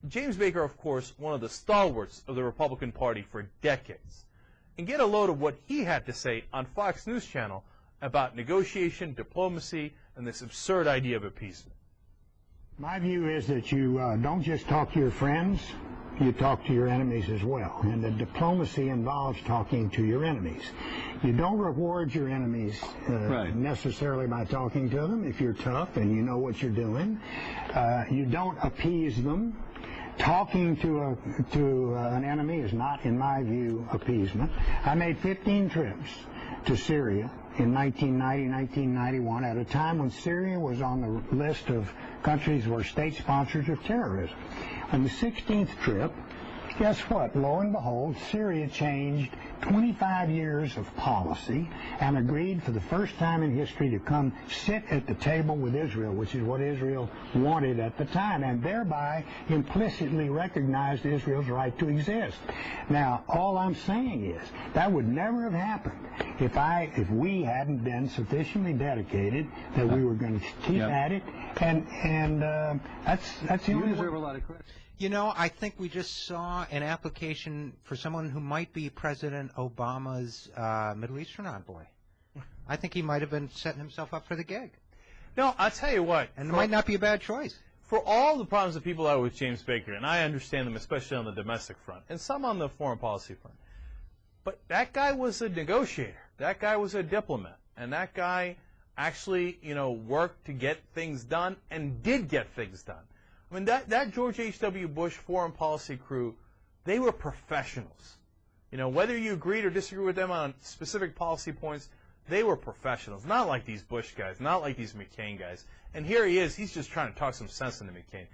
James Baker, of course, one of the stalwarts of the Republican Party for decades. And get a load of what he had to say on Fox News Channel about negotiation, diplomacy, and this absurd idea of appeasement. My view is that you don't just talk to your friends, you talk to your enemies as well. And the diplomacy involves talking to your enemies. You don't reward your enemies necessarily by talking to them if you're tough and you know what you're doing. You don't appease them. Talking to an enemy is not, in my view, appeasement. I made 15 trips to Syria in 1990, 1991, at a time when Syria was on the list of countries who were state sponsors of terrorism. On the 16th trip, guess what? Lo and behold, Syria changed 25 years of policy and agreed for the first time in history to come sit at the table with Israel, which is what Israel wanted at the time, and thereby implicitly recognized Israel's right to exist. Now, all I'm saying is that would never have happened if we hadn't been sufficiently dedicated that we were going to keep at it, and that's the only deserve a lot of credit. You know, I think we just saw an application for someone who might be President Obama's Middle Eastern envoy. I think he might have been setting himself up for the gig. No, I'll tell you what. And it might not be a bad choice. For all the problems that people have with James Baker, and I understand them, especially on the domestic front, and some on the foreign policy front, but that guy was a negotiator. That guy was a diplomat. And that guy actually, worked to get things done and did get things done. I mean, that George H.W. Bush foreign policy crew, they were professionals. Whether you agreed or disagreed with them on specific policy points, they were professionals. Not like these Bush guys, not like these McCain guys. And here he is, he's just trying to talk some sense into McCain.